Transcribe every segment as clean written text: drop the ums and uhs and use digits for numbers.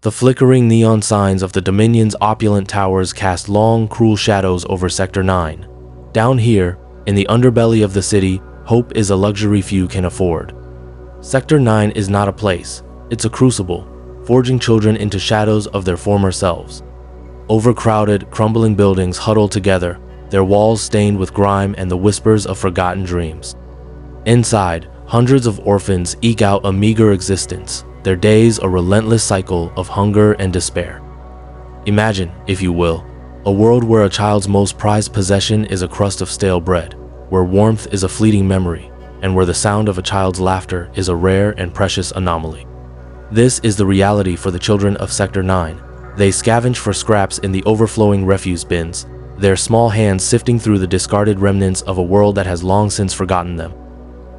The flickering neon signs of the Dominion's opulent towers cast long, cruel shadows over Sector 9. Down here, in the underbelly of the city, hope is a luxury few can afford. Sector 9 is not a place, it's a crucible, forging children into shadows of their former selves. Overcrowded, crumbling buildings huddle together, their walls stained with grime and the whispers of forgotten dreams. Inside, hundreds of orphans eke out a meager existence, their days a relentless cycle of hunger and despair. Imagine, if you will, a world where a child's most prized possession is a crust of stale bread, where warmth is a fleeting memory, and where the sound of a child's laughter is a rare and precious anomaly. This is the reality for the children of Sector 9. They scavenge for scraps in the overflowing refuse bins, their small hands sifting through the discarded remnants of a world that has long since forgotten them.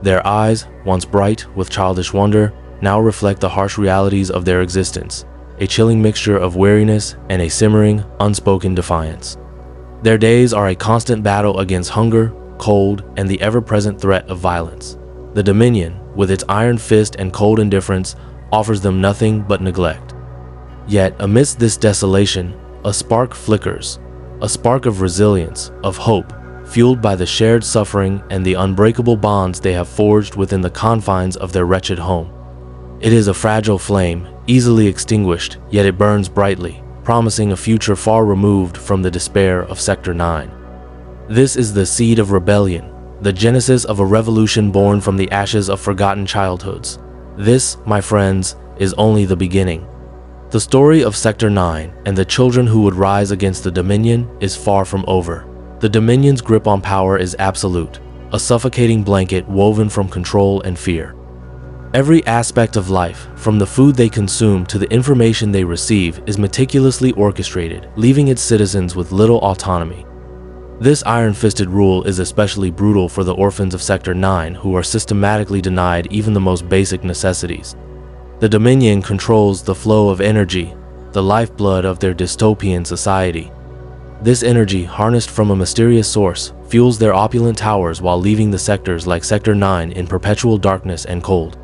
Their eyes, once bright with childish wonder, now reflect the harsh realities of their existence, a chilling mixture of weariness and a simmering, unspoken defiance. Their days are a constant battle against hunger, cold, and the ever-present threat of violence. The Dominion, with its iron fist and cold indifference, offers them nothing but neglect. Yet, amidst this desolation, a spark flickers, a spark of resilience, of hope, fueled by the shared suffering and the unbreakable bonds they have forged within the confines of their wretched home. It is a fragile flame, easily extinguished, yet it burns brightly, promising a future far removed from the despair of Sector 9. This is the seed of rebellion, the genesis of a revolution born from the ashes of forgotten childhoods. This, my friends, is only the beginning. The story of Sector 9 and the children who would rise against the Dominion is far from over. The Dominion's grip on power is absolute, a suffocating blanket woven from control and fear. Every aspect of life, from the food they consume to the information they receive, is meticulously orchestrated, leaving its citizens with little autonomy. This iron-fisted rule is especially brutal for the orphans of Sector 9, who are systematically denied even the most basic necessities. The Dominion controls the flow of energy, the lifeblood of their dystopian society. This energy, harnessed from a mysterious source, fuels their opulent towers while leaving the sectors like Sector 9 in perpetual darkness and cold.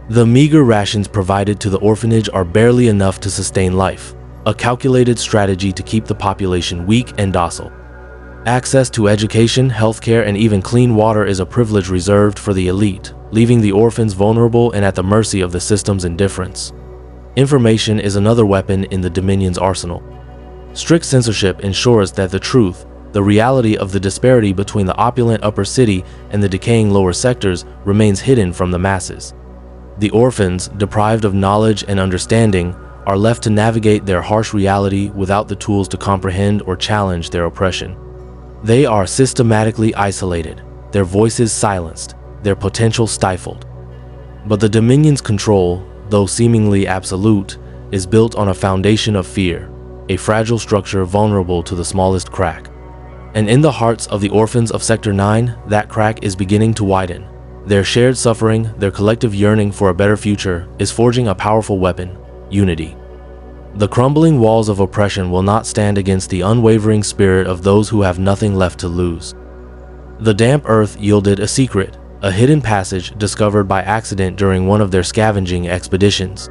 The meager rations provided to the orphanage are barely enough to sustain life, a calculated strategy to keep the population weak and docile. Access to education, healthcare, and even clean water is a privilege reserved for the elite, leaving the orphans vulnerable and at the mercy of the system's indifference. Information is another weapon in the Dominion's arsenal. Strict censorship ensures that the truth, the reality of the disparity between the opulent upper city and the decaying lower sectors, remains hidden from the masses. The orphans, deprived of knowledge and understanding, are left to navigate their harsh reality without the tools to comprehend or challenge their oppression. They are systematically isolated, their voices silenced, their potential stifled. But the Dominion's control, though seemingly absolute, is built on a foundation of fear, a fragile structure vulnerable to the smallest crack. And in the hearts of the orphans of Sector 9, that crack is beginning to widen. Their shared suffering, their collective yearning for a better future, is forging a powerful weapon: unity. The crumbling walls of oppression will not stand against the unwavering spirit of those who have nothing left to lose. The damp earth yielded a secret, a hidden passage discovered by accident during one of their scavenging expeditions.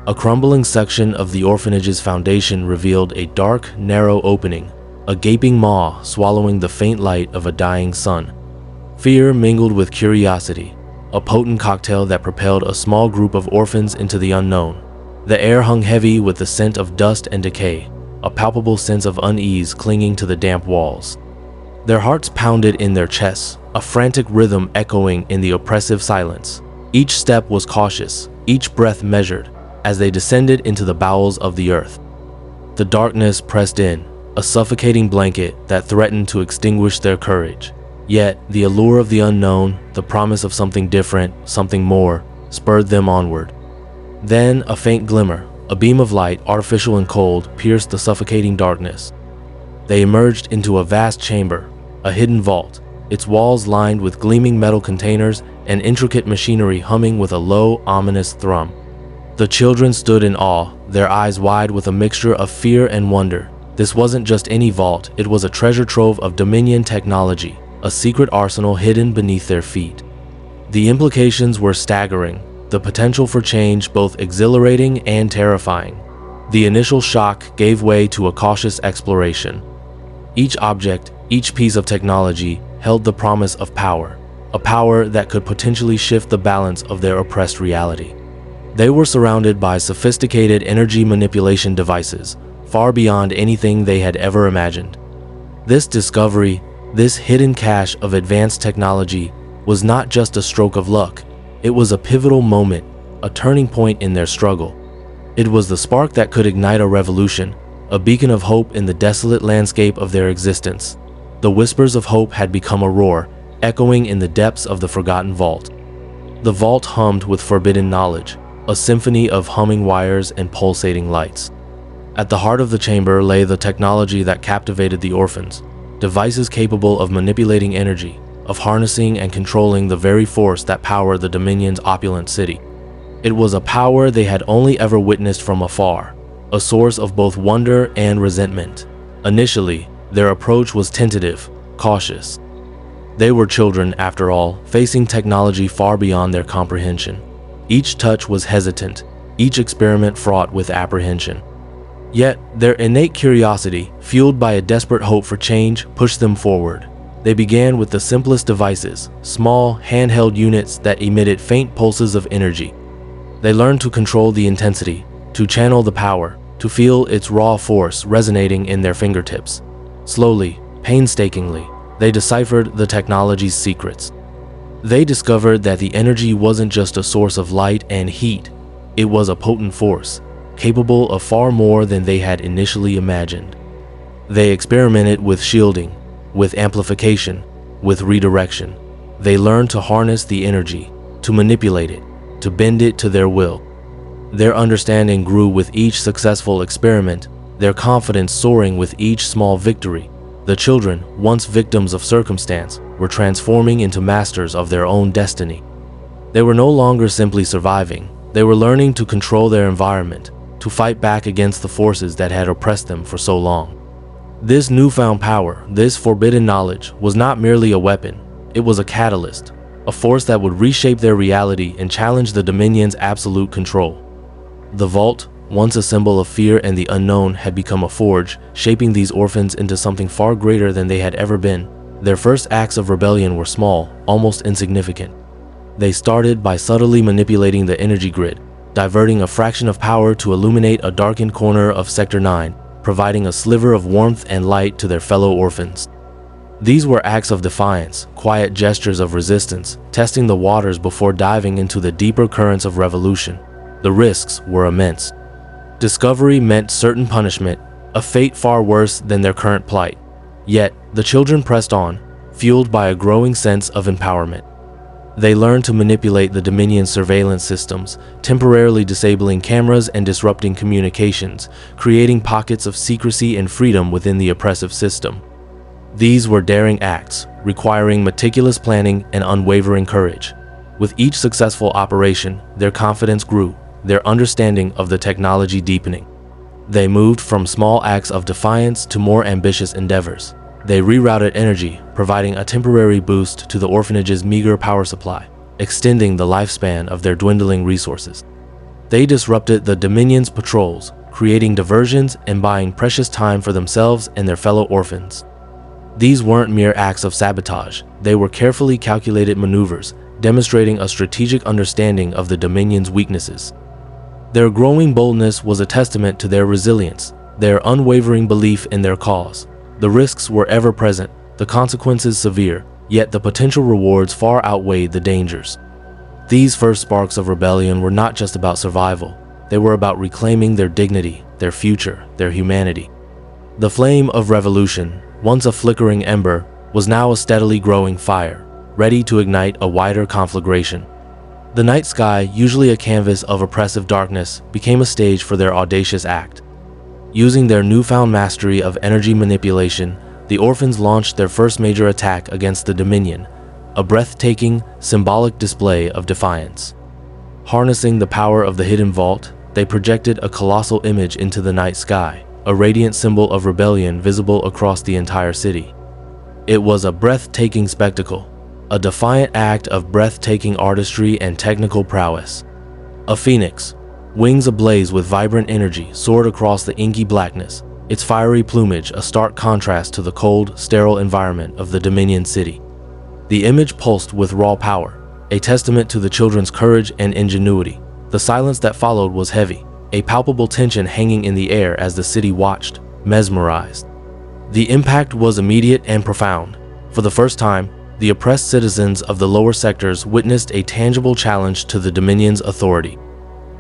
A crumbling section of the orphanage's foundation revealed a dark, narrow opening, a gaping maw swallowing the faint light of a dying sun. Fear mingled with curiosity, a potent cocktail that propelled a small group of orphans into the unknown. The air hung heavy with the scent of dust and decay, a palpable sense of unease clinging to the damp walls. Their hearts pounded in their chests, a frantic rhythm echoing in the oppressive silence. Each step was cautious, each breath measured, as they descended into the bowels of the earth. The darkness pressed in, a suffocating blanket that threatened to extinguish their courage. Yet, the allure of the unknown, the promise of something different, something more, spurred them onward. Then, a faint glimmer, a beam of light, artificial and cold, pierced the suffocating darkness. They emerged into a vast chamber, a hidden vault, its walls lined with gleaming metal containers and intricate machinery humming with a low, ominous thrum. The children stood in awe, their eyes wide with a mixture of fear and wonder. This wasn't just any vault, it was a treasure trove of Dominion technology, a secret arsenal hidden beneath their feet. The implications were staggering, the potential for change both exhilarating and terrifying. The initial shock gave way to a cautious exploration. Each object, each piece of technology held the promise of power, a power that could potentially shift the balance of their oppressed reality. They were surrounded by sophisticated energy manipulation devices, far beyond anything they had ever imagined. This discovery, this hidden cache of advanced technology, was not just a stroke of luck. It was a pivotal moment, a turning point in their struggle. It was the spark that could ignite a revolution, a beacon of hope in the desolate landscape of their existence. The whispers of hope had become a roar, echoing in the depths of the forgotten vault. The vault hummed with forbidden knowledge, a symphony of humming wires and pulsating lights. At the heart of the chamber lay the technology that captivated the orphans, devices capable of manipulating energy, of harnessing and controlling the very force that powered the Dominion's opulent city. It was a power they had only ever witnessed from afar, a source of both wonder and resentment. Initially, their approach was tentative, cautious. They were children, after all, facing technology far beyond their comprehension. Each touch was hesitant, each experiment fraught with apprehension. Yet, their innate curiosity, fueled by a desperate hope for change, pushed them forward. They began with the simplest devices, small, handheld units that emitted faint pulses of energy. They learned to control the intensity, to channel the power, to feel its raw force resonating in their fingertips. Slowly, painstakingly, they deciphered the technology's secrets. They discovered that the energy wasn't just a source of light and heat, it was a potent force, capable of far more than they had initially imagined. They experimented with shielding, with amplification, with redirection. They learned to harness the energy, to manipulate it, to bend it to their will. Their understanding grew with each successful experiment, their confidence soaring with each small victory. The children, once victims of circumstance, were transforming into masters of their own destiny. They were no longer simply surviving. They were learning to control their environment, to fight back against the forces that had oppressed them for so long. This newfound power, this forbidden knowledge, was not merely a weapon. It was a catalyst, a force that would reshape their reality and challenge the Dominion's absolute control. The vault, once a symbol of fear and the unknown, had become a forge, shaping these orphans into something far greater than they had ever been. Their first acts of rebellion were small, almost insignificant. They started by subtly manipulating the energy grid, diverting a fraction of power to illuminate a darkened corner of Sector 9, providing a sliver of warmth and light to their fellow orphans. These were acts of defiance, quiet gestures of resistance, testing the waters before diving into the deeper currents of revolution. The risks were immense. Discovery meant certain punishment, a fate far worse than their current plight. Yet, the children pressed on, fueled by a growing sense of empowerment. They learned to manipulate the Dominion's surveillance systems, temporarily disabling cameras and disrupting communications, creating pockets of secrecy and freedom within the oppressive system. These were daring acts, requiring meticulous planning and unwavering courage. With each successful operation, their confidence grew, their understanding of the technology deepening. They moved from small acts of defiance to more ambitious endeavors. They rerouted energy, providing a temporary boost to the orphanage's meager power supply, extending the lifespan of their dwindling resources. They disrupted the Dominion's patrols, creating diversions and buying precious time for themselves and their fellow orphans. These weren't mere acts of sabotage. They were carefully calculated maneuvers, demonstrating a strategic understanding of the Dominion's weaknesses. Their growing boldness was a testament to their resilience, their unwavering belief in their cause. The risks were ever present, the consequences severe, yet the potential rewards far outweighed the dangers. These first sparks of rebellion were not just about survival. They were about reclaiming their dignity, their future, their humanity. The flame of revolution, once a flickering ember, was now a steadily growing fire, ready to ignite a wider conflagration. The night sky, usually a canvas of oppressive darkness, became a stage for their audacious act. Using their newfound mastery of energy manipulation, the orphans launched their first major attack against the Dominion, a breathtaking, symbolic display of defiance. Harnessing the power of the hidden vault, they projected a colossal image into the night sky, a radiant symbol of rebellion visible across the entire city. It was a breathtaking spectacle, a defiant act of breathtaking artistry and technical prowess. A phoenix, Wings ablaze with vibrant energy soared across the inky blackness, its fiery plumage a stark contrast to the cold, sterile environment of the Dominion city. The image pulsed with raw power, a testament to the children's courage and ingenuity. The silence that followed was heavy, a palpable tension hanging in the air as the city watched, mesmerized. The impact was immediate and profound. For the first time, the oppressed citizens of the lower sectors witnessed a tangible challenge to the Dominion's authority.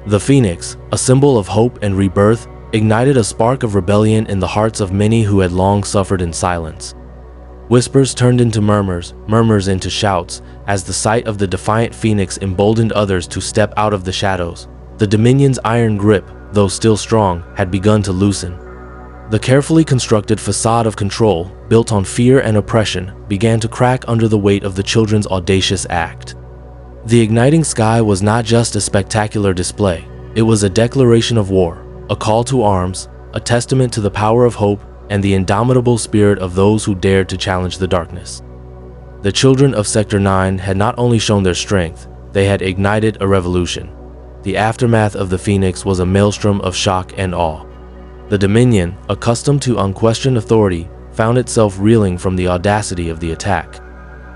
The Phoenix, a symbol of hope and rebirth, ignited a spark of rebellion in the hearts of many who had long suffered in silence. Whispers turned into murmurs, murmurs into shouts, as the sight of the defiant Phoenix emboldened others to step out of the shadows. The Dominion's iron grip, though still strong, had begun to loosen. The carefully constructed facade of control, built on fear and oppression, began to crack under the weight of the children's audacious act. The igniting sky was not just a spectacular display, it was a declaration of war, a call to arms, a testament to the power of hope and the indomitable spirit of those who dared to challenge the darkness. The children of Sector 9 had not only shown their strength, they had ignited a revolution. The aftermath of the Phoenix was a maelstrom of shock and awe. The Dominion, accustomed to unquestioned authority, found itself reeling from the audacity of the attack.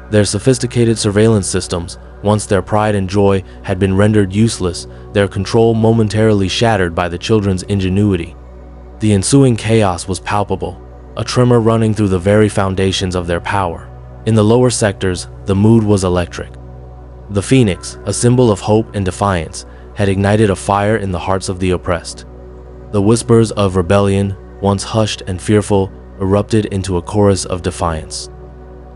Their sophisticated surveillance systems, once their pride and joy, had been rendered useless, their control momentarily shattered by the children's ingenuity. The ensuing chaos was palpable, a tremor running through the very foundations of their power. In the lower sectors, the mood was electric. The Phoenix, a symbol of hope and defiance, had ignited a fire in the hearts of the oppressed. The whispers of rebellion, once hushed and fearful, erupted into a chorus of defiance.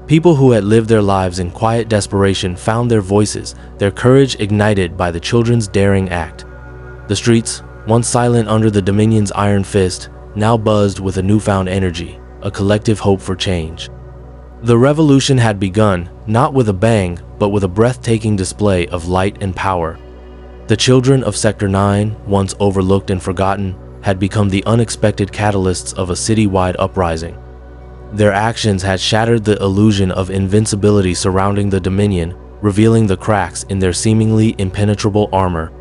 People who had lived their lives in quiet desperation found their voices, their courage ignited by the children's daring act. The streets, once silent under the Dominion's iron fist, now buzzed with a newfound energy, a collective hope for change. The revolution had begun, not with a bang, but with a breathtaking display of light and power. The children of Sector 9, once overlooked and forgotten, had become the unexpected catalysts of a city-wide uprising. Their actions had shattered the illusion of invincibility surrounding the Dominion, revealing the cracks in their seemingly impenetrable armor.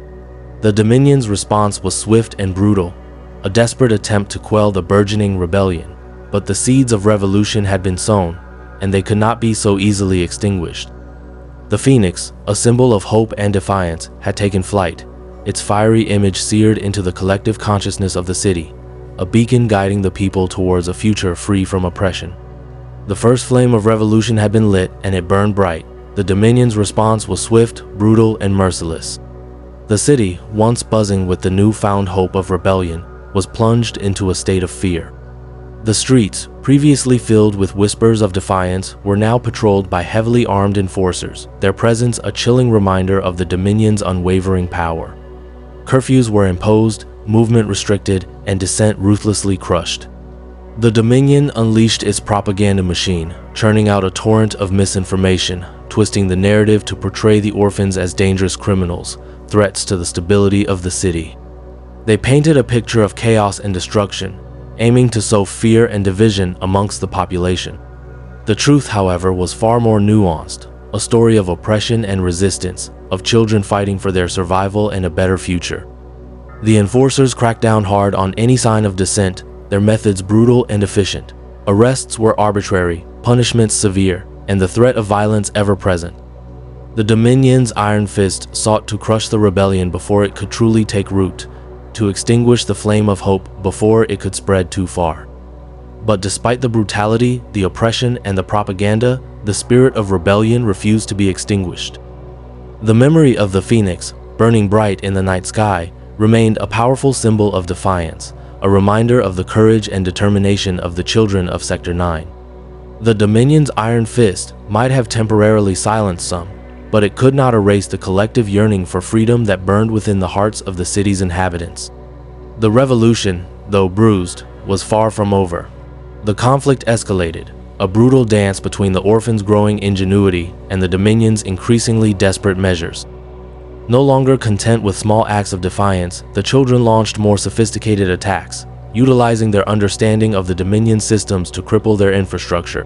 The Dominion's response was swift and brutal, a desperate attempt to quell the burgeoning rebellion. But the seeds of revolution had been sown, and they could not be so easily extinguished. The Phoenix, a symbol of hope and defiance, had taken flight, its fiery image seared into the collective consciousness of the city, a beacon guiding the people towards a future free from oppression. The first flame of revolution had been lit, and it burned bright. The Dominion's response was swift, brutal, and merciless. The city, once buzzing with the newfound hope of rebellion, was plunged into a state of fear. The streets, previously filled with whispers of defiance, were now patrolled by heavily armed enforcers, their presence a chilling reminder of the Dominion's unwavering power. Curfews were imposed, movement restricted, and dissent ruthlessly crushed. The Dominion unleashed its propaganda machine, churning out a torrent of misinformation, twisting the narrative to portray the orphans as dangerous criminals, threats to the stability of the city. They painted a picture of chaos and destruction, aiming to sow fear and division amongst the population. The truth, however, was far more nuanced, a story of oppression and resistance, of children fighting for their survival and a better future. The enforcers cracked down hard on any sign of dissent, their methods brutal and efficient. Arrests were arbitrary, punishments severe, and the threat of violence ever present. The Dominion's iron fist sought to crush the rebellion before it could truly take root, to extinguish the flame of hope before it could spread too far. But despite the brutality, the oppression, and the propaganda, the spirit of rebellion refused to be extinguished. The memory of the Phoenix, burning bright in the night sky, remained a powerful symbol of defiance, a reminder of the courage and determination of the children of Sector 9. The Dominion's iron fist might have temporarily silenced some, but it could not erase the collective yearning for freedom that burned within the hearts of the city's inhabitants. The revolution, though bruised, was far from over. The conflict escalated, a brutal dance between the orphans' growing ingenuity and the Dominion's increasingly desperate measures. No longer content with small acts of defiance, the children launched more sophisticated attacks, utilizing their understanding of the Dominion systems to cripple their infrastructure.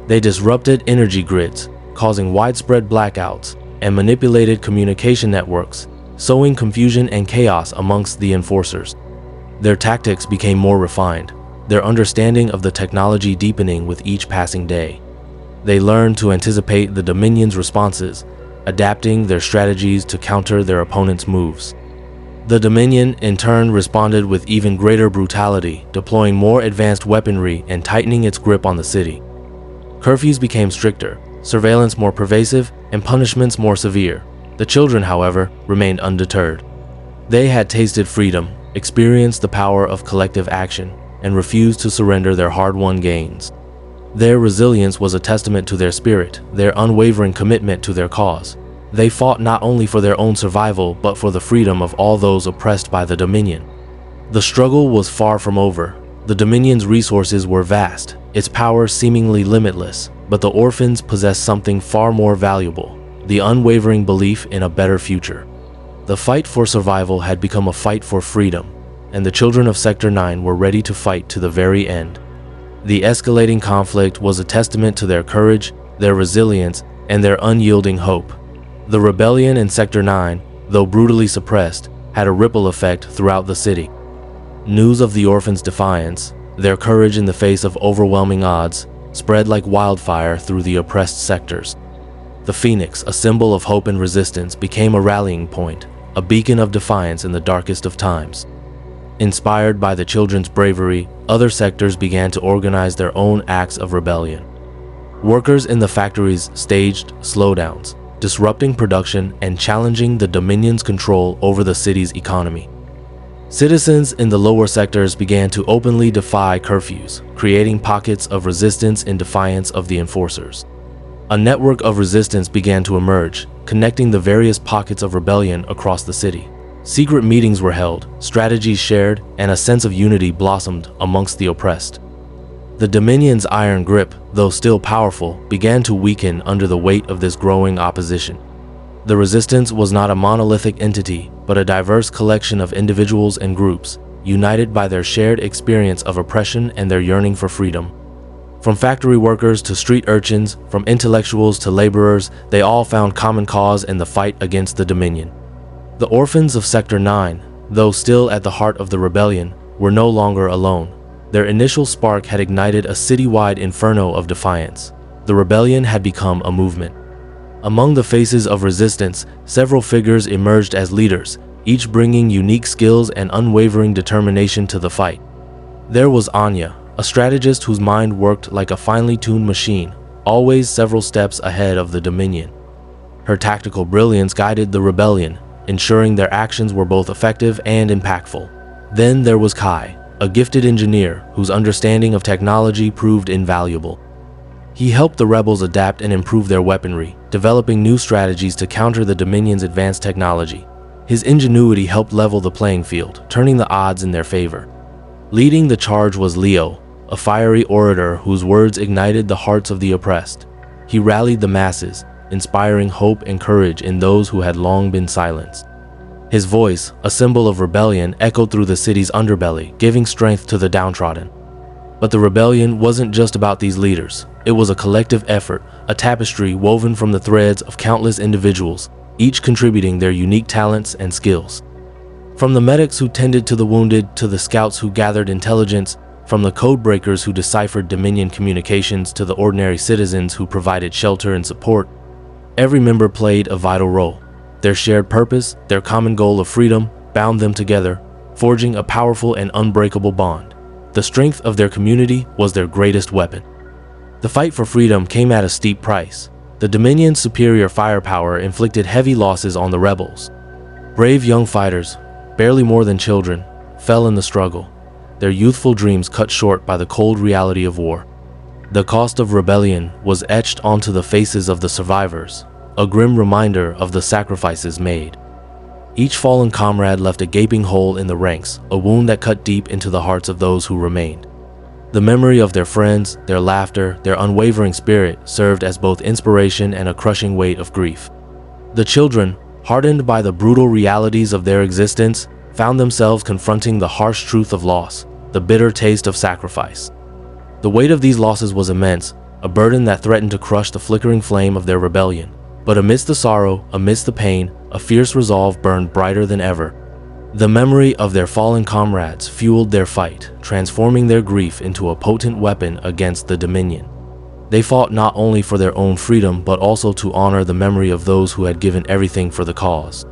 They disrupted energy grids, causing widespread blackouts, and manipulated communication networks, sowing confusion and chaos amongst the enforcers. Their tactics became more refined, their understanding of the technology deepening with each passing day. They learned to anticipate the Dominion's responses, adapting their strategies to counter their opponents' moves. The Dominion, in turn, responded with even greater brutality, deploying more advanced weaponry and tightening its grip on the city. Curfews became stricter, surveillance more pervasive, and punishments more severe. The children, however, remained undeterred. They had tasted freedom, experienced the power of collective action, and refused to surrender their hard-won gains. Their resilience was a testament to their spirit, their unwavering commitment to their cause. They fought not only for their own survival, but for the freedom of all those oppressed by the Dominion. The struggle was far from over. The Dominion's resources were vast, its power seemingly limitless, but the orphans possessed something far more valuable: the unwavering belief in a better future. The fight for survival had become a fight for freedom, and the children of Sector 9 were ready to fight to the very end. The escalating conflict was a testament to their courage, their resilience, and their unyielding hope. The rebellion in Sector 9, though brutally suppressed, had a ripple effect throughout the city. News of the orphans' defiance, their courage in the face of overwhelming odds, spread like wildfire through the oppressed sectors. The Phoenix, a symbol of hope and resistance, became a rallying point, a beacon of defiance in the darkest of times. Inspired by the children's bravery, other sectors began to organize their own acts of rebellion. Workers in the factories staged slowdowns, disrupting production and challenging the Dominion's control over the city's economy. Citizens in the lower sectors began to openly defy curfews, creating pockets of resistance in defiance of the enforcers. A network of resistance began to emerge, connecting the various pockets of rebellion across the city. Secret meetings were held, strategies shared, and a sense of unity blossomed amongst the oppressed. The Dominion's iron grip, though still powerful, began to weaken under the weight of this growing opposition. The resistance was not a monolithic entity, but a diverse collection of individuals and groups, united by their shared experience of oppression and their yearning for freedom. From factory workers to street urchins, from intellectuals to laborers, they all found common cause in the fight against the Dominion. The orphans of Sector 9, though still at the heart of the rebellion, were no longer alone. Their initial spark had ignited a citywide inferno of defiance. The rebellion had become a movement. Among the faces of resistance, several figures emerged as leaders, each bringing unique skills and unwavering determination to the fight. There was Anya, a strategist whose mind worked like a finely tuned machine, always several steps ahead of the Dominion. Her tactical brilliance guided the rebellion, ensuring their actions were both effective and impactful. Then there was Kael, a gifted engineer whose understanding of technology proved invaluable. He helped the rebels adapt and improve their weaponry, developing new strategies to counter the Dominion's advanced technology. His ingenuity helped level the playing field, turning the odds in their favor. Leading the charge was Leo, a fiery orator whose words ignited the hearts of the oppressed. He rallied the masses, inspiring hope and courage in those who had long been silenced. His voice, a symbol of rebellion, echoed through the city's underbelly, giving strength to the downtrodden. But the rebellion wasn't just about these leaders. It was a collective effort, a tapestry woven from the threads of countless individuals, each contributing their unique talents and skills. From the medics who tended to the wounded to the scouts who gathered intelligence, from the code breakers who deciphered Dominion communications to the ordinary citizens who provided shelter and support, every member played a vital role. Their shared purpose, their common goal of freedom, bound them together, forging a powerful and unbreakable bond. The strength of their community was their greatest weapon. The fight for freedom came at a steep price. The Dominion's superior firepower inflicted heavy losses on the rebels. Brave young fighters, barely more than children, fell in the struggle, their youthful dreams cut short by the cold reality of war. The cost of rebellion was etched onto the faces of the survivors, a grim reminder of the sacrifices made. Each fallen comrade left a gaping hole in the ranks, a wound that cut deep into the hearts of those who remained. The memory of their friends, their laughter, their unwavering spirit served as both inspiration and a crushing weight of grief. The children, hardened by the brutal realities of their existence, found themselves confronting the harsh truth of loss, the bitter taste of sacrifice. The weight of these losses was immense, a burden that threatened to crush the flickering flame of their rebellion. But amidst the sorrow, amidst the pain, a fierce resolve burned brighter than ever. The memory of their fallen comrades fueled their fight, transforming their grief into a potent weapon against the Dominion. They fought not only for their own freedom, but also to honor the memory of those who had given everything for the cause.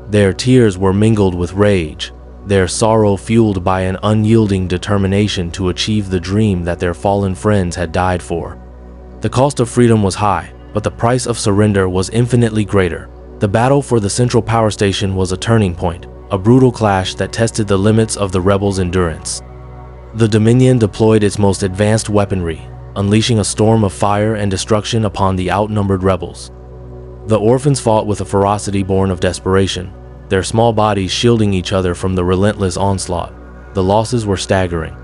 Their tears were mingled with rage, their sorrow fueled by an unyielding determination to achieve the dream that their fallen friends had died for. The cost of freedom was high, but the price of surrender was infinitely greater. The battle for the central power station was a turning point, a brutal clash that tested the limits of the rebels' endurance. The Dominion deployed its most advanced weaponry, unleashing a storm of fire and destruction upon the outnumbered rebels. The orphans fought with a ferocity born of desperation, their small bodies shielding each other from the relentless onslaught. The losses were staggering.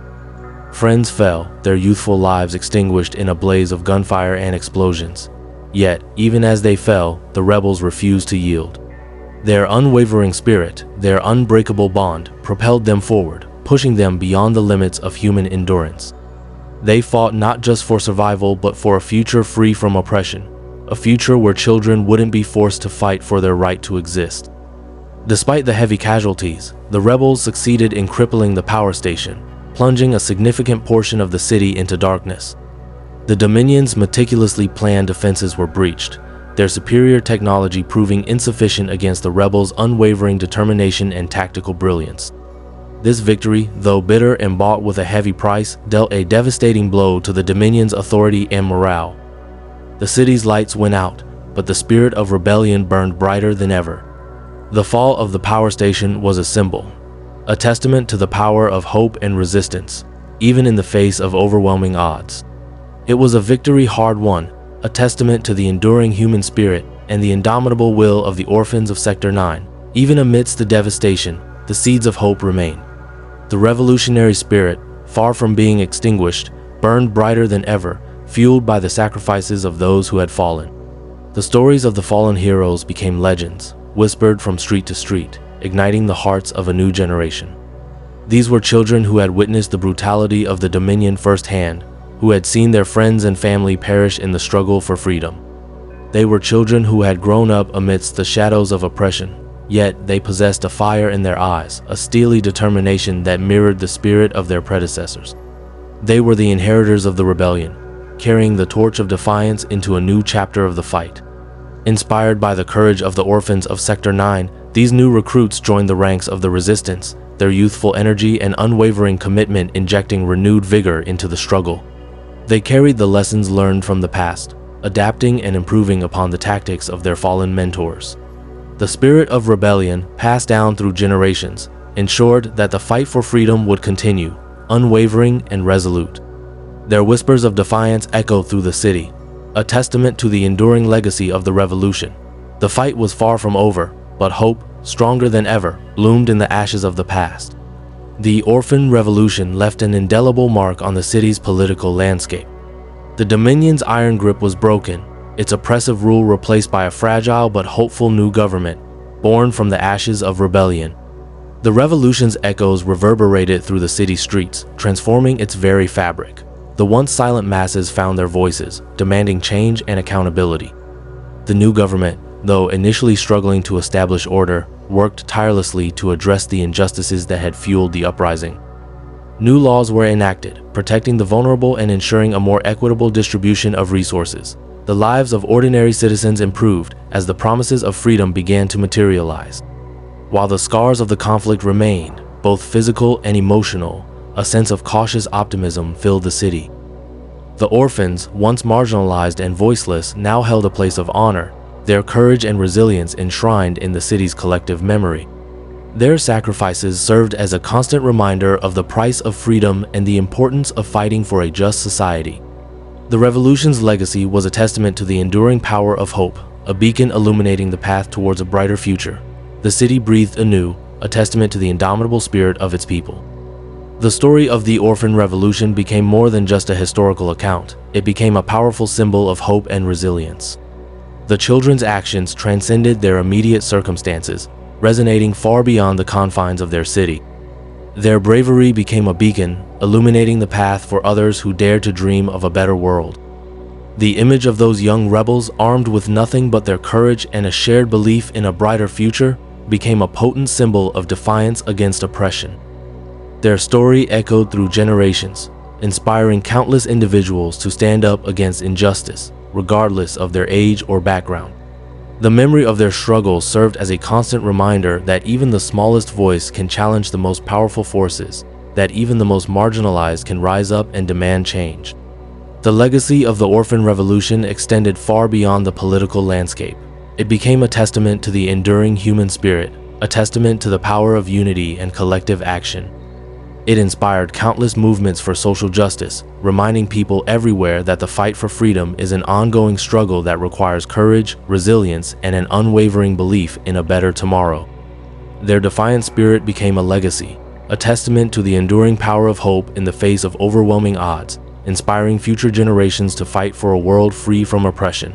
Friends fell, their youthful lives extinguished in a blaze of gunfire and explosions. Yet, even as they fell, the rebels refused to yield. Their unwavering spirit, their unbreakable bond, propelled them forward, pushing them beyond the limits of human endurance. They fought not just for survival, but for a future free from oppression, a future where children wouldn't be forced to fight for their right to exist. Despite the heavy casualties, the rebels succeeded in crippling the power station, plunging a significant portion of the city into darkness. The Dominion's meticulously planned defenses were breached, their superior technology proving insufficient against the rebels' unwavering determination and tactical brilliance. This victory, though bitter and bought with a heavy price, dealt a devastating blow to the Dominion's authority and morale. The city's lights went out, but the spirit of rebellion burned brighter than ever. The fall of the power station was a symbol, a testament to the power of hope and resistance, even in the face of overwhelming odds. It was a victory hard won, a testament to the enduring human spirit and the indomitable will of the orphans of Sector 9. Even amidst the devastation, the seeds of hope remain. The revolutionary spirit, far from being extinguished, burned brighter than ever, fueled by the sacrifices of those who had fallen. The stories of the fallen heroes became legends, whispered from street to street, igniting the hearts of a new generation. These were children who had witnessed the brutality of the Dominion firsthand, who had seen their friends and family perish in the struggle for freedom. They were children who had grown up amidst the shadows of oppression, yet they possessed a fire in their eyes, a steely determination that mirrored the spirit of their predecessors. They were the inheritors of the rebellion, carrying the torch of defiance into a new chapter of the fight. Inspired by the courage of the orphans of Sector 9, these new recruits joined the ranks of the resistance, their youthful energy and unwavering commitment injecting renewed vigor into the struggle. They carried the lessons learned from the past, adapting and improving upon the tactics of their fallen mentors. The spirit of rebellion, passed down through generations, ensured that the fight for freedom would continue, unwavering and resolute. Their whispers of defiance echoed through the city, a testament to the enduring legacy of the revolution. The fight was far from over, but hope, stronger than ever, bloomed in the ashes of the past. The Orphan Revolution left an indelible mark on the city's political landscape. The Dominion's iron grip was broken, its oppressive rule replaced by a fragile but hopeful new government, born from the ashes of rebellion. The revolution's echoes reverberated through the city streets, transforming its very fabric. The once silent masses found their voices, demanding change and accountability. The new government, though initially struggling to establish order, worked tirelessly to address the injustices that had fueled the uprising. New laws were enacted, protecting the vulnerable and ensuring a more equitable distribution of resources. The lives of ordinary citizens improved as the promises of freedom began to materialize. While the scars of the conflict remained, both physical and emotional, a sense of cautious optimism filled the city. The orphans, once marginalized and voiceless, now held a place of honor, their courage and resilience enshrined in the city's collective memory. Their sacrifices served as a constant reminder of the price of freedom and the importance of fighting for a just society. The revolution's legacy was a testament to the enduring power of hope, a beacon illuminating the path towards a brighter future. The city breathed anew, a testament to the indomitable spirit of its people. The story of the Orphan Revolution became more than just a historical account. It became a powerful symbol of hope and resilience. The children's actions transcended their immediate circumstances, resonating far beyond the confines of their city. Their bravery became a beacon, illuminating the path for others who dared to dream of a better world. The image of those young rebels, armed with nothing but their courage and a shared belief in a brighter future, became a potent symbol of defiance against oppression. Their story echoed through generations, inspiring countless individuals to stand up against injustice, regardless of their age or background. The memory of their struggles served as a constant reminder that even the smallest voice can challenge the most powerful forces, that even the most marginalized can rise up and demand change. The legacy of the orphan revolution extended far beyond the political landscape. It became a testament to the enduring human spirit, a testament to the power of unity and collective action. It inspired countless movements for social justice, reminding people everywhere that the fight for freedom is an ongoing struggle that requires courage, resilience, and an unwavering belief in a better tomorrow. Their defiant spirit became a legacy, a testament to the enduring power of hope in the face of overwhelming odds, inspiring future generations to fight for a world free from oppression.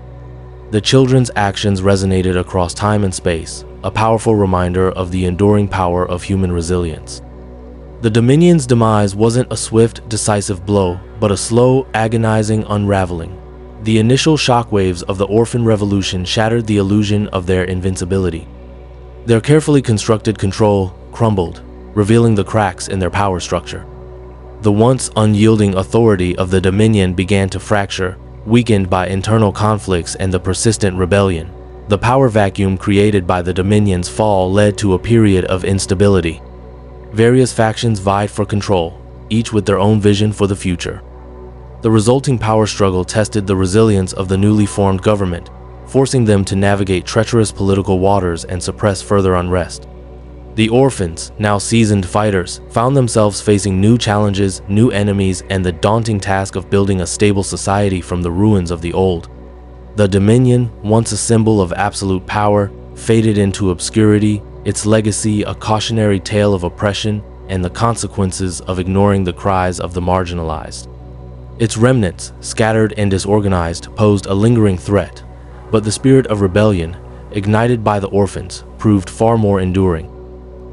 The children's actions resonated across time and space, a powerful reminder of the enduring power of human resilience. The Dominion's demise wasn't a swift, decisive blow, but a slow, agonizing unraveling. The initial shockwaves of the orphan revolution shattered the illusion of their invincibility. Their carefully constructed control crumbled, revealing the cracks in their power structure. The once unyielding authority of the Dominion began to fracture, weakened by internal conflicts and the persistent rebellion. The power vacuum created by the Dominion's fall led to a period of instability. Various factions vied for control, each with their own vision for the future. The resulting power struggle tested the resilience of the newly formed government, forcing them to navigate treacherous political waters and suppress further unrest. The orphans, now seasoned fighters, found themselves facing new challenges, new enemies, and the daunting task of building a stable society from the ruins of the old. The Dominion, once a symbol of absolute power, faded into obscurity, its legacy a cautionary tale of oppression and the consequences of ignoring the cries of the marginalized. Its remnants, scattered and disorganized, posed a lingering threat, but the spirit of rebellion, ignited by the orphans, proved far more enduring.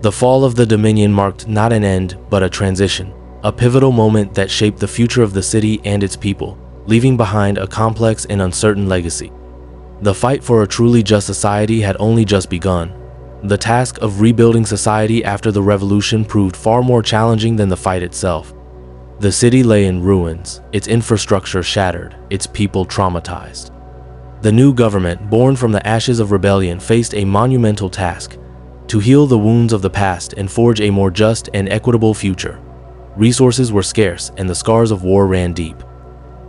The fall of the Dominion marked not an end, but a transition, a pivotal moment that shaped the future of the city and its people, leaving behind a complex and uncertain legacy. The fight for a truly just society had only just begun. The task of rebuilding society after the revolution proved far more challenging than the fight itself. The city lay in ruins, its infrastructure shattered, its people traumatized. The new government, born from the ashes of rebellion, faced a monumental task: to heal the wounds of the past and forge a more just and equitable future. Resources were scarce and the scars of war ran deep.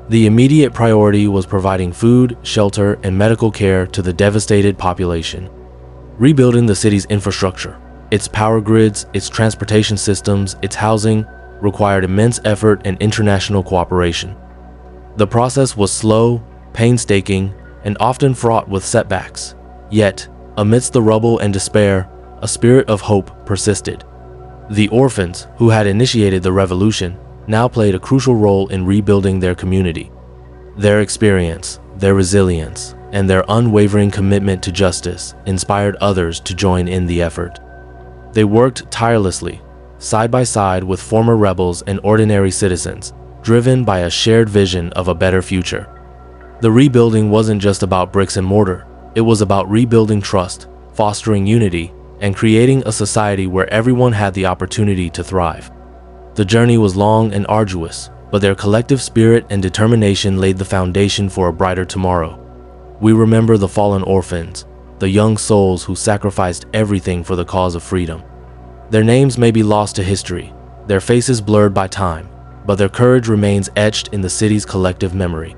The immediate priority was providing food, shelter, and medical care to the devastated population. Rebuilding the city's infrastructure, its power grids, its transportation systems, its housing, required immense effort and international cooperation. The process was slow, painstaking, and often fraught with setbacks. Yet, amidst the rubble and despair, a spirit of hope persisted. The orphans, who had initiated the revolution, now played a crucial role in rebuilding their community. Their experience, their resilience, and their unwavering commitment to justice inspired others to join in the effort. They worked tirelessly, side by side with former rebels and ordinary citizens, driven by a shared vision of a better future. The rebuilding wasn't just about bricks and mortar, it was about rebuilding trust, fostering unity, and creating a society where everyone had the opportunity to thrive. The journey was long and arduous, but their collective spirit and determination laid the foundation for a brighter tomorrow. We remember the fallen orphans, the young souls who sacrificed everything for the cause of freedom. Their names may be lost to history, their faces blurred by time, but their courage remains etched in the city's collective memory.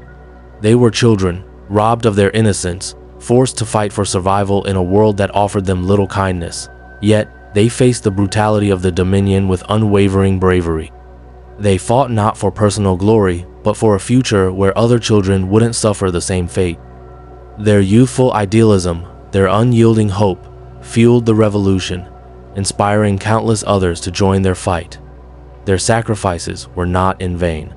They were children, robbed of their innocence, forced to fight for survival in a world that offered them little kindness. Yet, they faced the brutality of the Dominion with unwavering bravery. They fought not for personal glory, but for a future where other children wouldn't suffer the same fate. Their youthful idealism, their unyielding hope, fueled the revolution, inspiring countless others to join their fight. Their sacrifices were not in vain.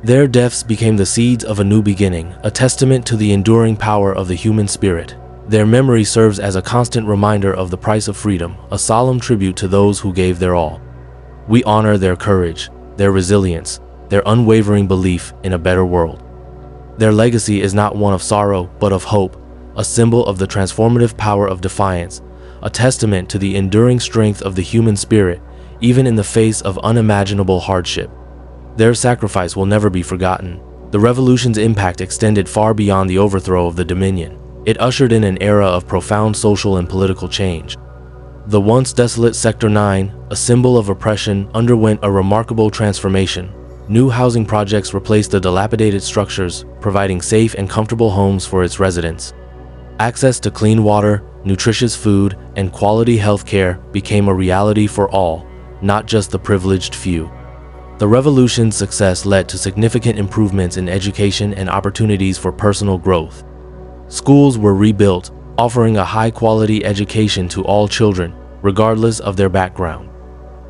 Their deaths became the seeds of a new beginning, a testament to the enduring power of the human spirit. Their memory serves as a constant reminder of the price of freedom, a solemn tribute to those who gave their all. We honor their courage, their resilience, their unwavering belief in a better world. Their legacy is not one of sorrow, but of hope, a symbol of the transformative power of defiance, a testament to the enduring strength of the human spirit, even in the face of unimaginable hardship. Their sacrifice will never be forgotten. The revolution's impact extended far beyond the overthrow of the Dominion. It ushered in an era of profound social and political change. The once desolate Sector 9, a symbol of oppression, underwent a remarkable transformation. New housing projects replaced the dilapidated structures, providing safe and comfortable homes for its residents. Access to clean water, nutritious food, and quality health care became a reality for all, not just the privileged few. The revolution's success led to significant improvements in education and opportunities for personal growth. Schools were rebuilt, offering a high-quality education to all children, regardless of their background.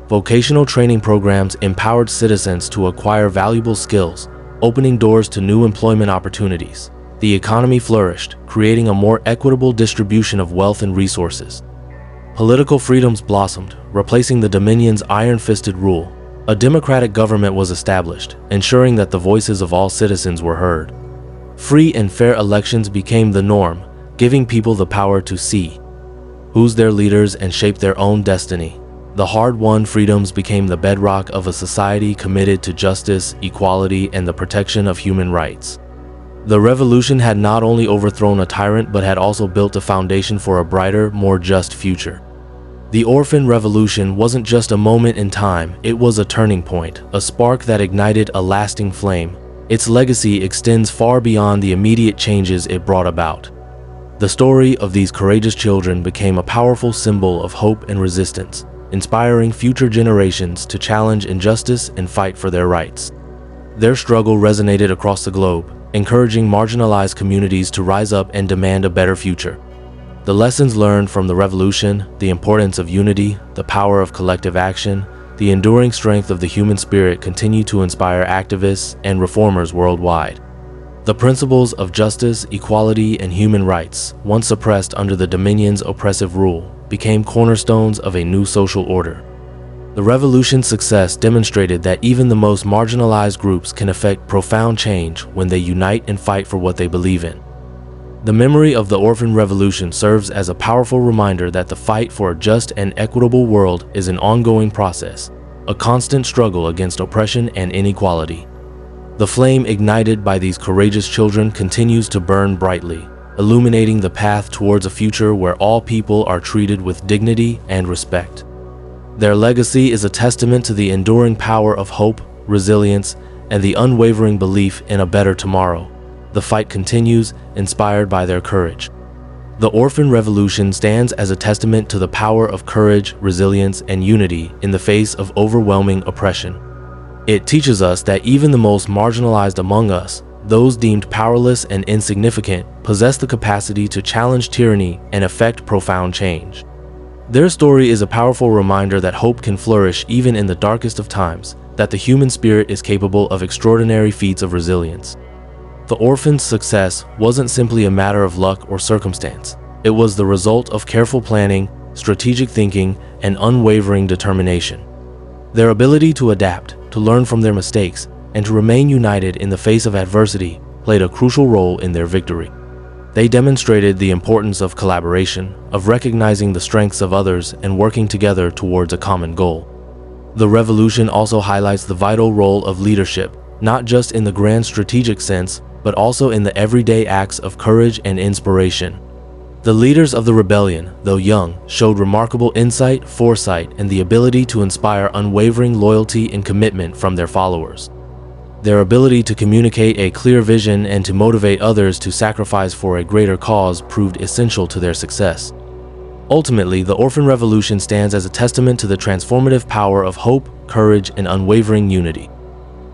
Vocational training programs empowered citizens to acquire valuable skills, opening doors to new employment opportunities. The economy flourished, creating a more equitable distribution of wealth and resources. Political freedoms blossomed, replacing the Dominion's iron-fisted rule. A democratic government was established, ensuring that the voices of all citizens were heard. Free and fair elections became the norm, giving people the power to see, choose their leaders, and shape their own destiny. The hard-won freedoms became the bedrock of a society committed to justice, equality, and the protection of human rights. The revolution had not only overthrown a tyrant but had also built a foundation for a brighter, more just future. The Orphan Revolution wasn't just a moment in time, it was a turning point, a spark that ignited a lasting flame. Its legacy extends far beyond the immediate changes it brought about. The story of these courageous children became a powerful symbol of hope and resistance, inspiring future generations to challenge injustice and fight for their rights. Their struggle resonated across the globe, encouraging marginalized communities to rise up and demand a better future. The lessons learned from the revolution, the importance of unity, the power of collective action, the enduring strength of the human spirit continue to inspire activists and reformers worldwide. The principles of justice, equality, and human rights, once suppressed under the Dominion's oppressive rule, became cornerstones of a new social order. The revolution's success demonstrated that even the most marginalized groups can effect profound change when they unite and fight for what they believe in. The memory of the Orphan Revolution serves as a powerful reminder that the fight for a just and equitable world is an ongoing process, a constant struggle against oppression and inequality. The flame ignited by these courageous children continues to burn brightly, illuminating the path towards a future where all people are treated with dignity and respect. Their legacy is a testament to the enduring power of hope, resilience, and the unwavering belief in a better tomorrow. The fight continues, inspired by their courage. The Orphan Revolution stands as a testament to the power of courage, resilience, and unity in the face of overwhelming oppression. It teaches us that even the most marginalized among us, those deemed powerless and insignificant, possess the capacity to challenge tyranny and effect profound change. Their story is a powerful reminder that hope can flourish even in the darkest of times, that the human spirit is capable of extraordinary feats of resilience. The orphans' success wasn't simply a matter of luck or circumstance. It was the result of careful planning, strategic thinking, and unwavering determination. Their ability to adapt, to learn from their mistakes, and to remain united in the face of adversity played a crucial role in their victory. They demonstrated the importance of collaboration, of recognizing the strengths of others and working together towards a common goal. The revolution also highlights the vital role of leadership, not just in the grand strategic sense, but also in the everyday acts of courage and inspiration. The leaders of the rebellion, though young, showed remarkable insight, foresight, and the ability to inspire unwavering loyalty and commitment from their followers. Their ability to communicate a clear vision and to motivate others to sacrifice for a greater cause proved essential to their success. Ultimately, the Orphan Revolution stands as a testament to the transformative power of hope, courage, and unwavering unity.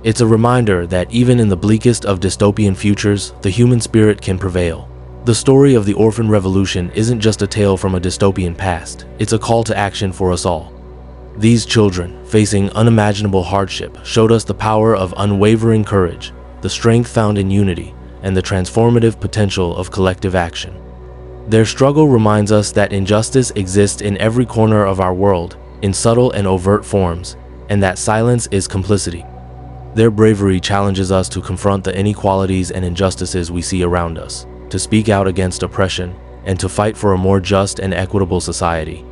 It's a reminder that even in the bleakest of dystopian futures, the human spirit can prevail. The story of the Orphan Revolution isn't just a tale from a dystopian past, it's a call to action for us all. These children, facing unimaginable hardship, showed us the power of unwavering courage, the strength found in unity, and the transformative potential of collective action. Their struggle reminds us that injustice exists in every corner of our world, in subtle and overt forms, and that silence is complicity. Their bravery challenges us to confront the inequalities and injustices we see around us, to speak out against oppression, and to fight for a more just and equitable society.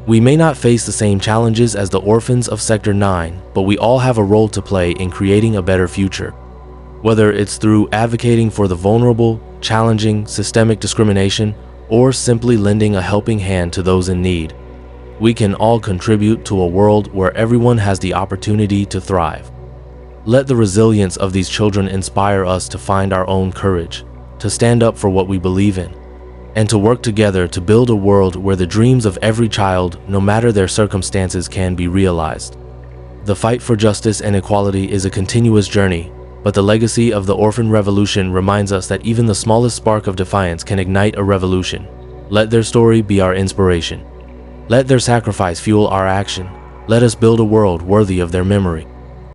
We may not face the same challenges as the orphans of Sector 9, but we all have a role to play in creating a better future. Whether it's through advocating for the vulnerable, challenging systemic discrimination, or simply lending a helping hand to those in need, we can all contribute to a world where everyone has the opportunity to thrive. Let the resilience of these children inspire us to find our own courage, to stand up for what we believe in, and to work together to build a world where the dreams of every child, no matter their circumstances, can be realized. The fight for justice and equality is a continuous journey, but the legacy of the orphan revolution reminds us that even the smallest spark of defiance can ignite a revolution. Let their story be our inspiration. Let their sacrifice fuel our action. Let us build a world worthy of their memory.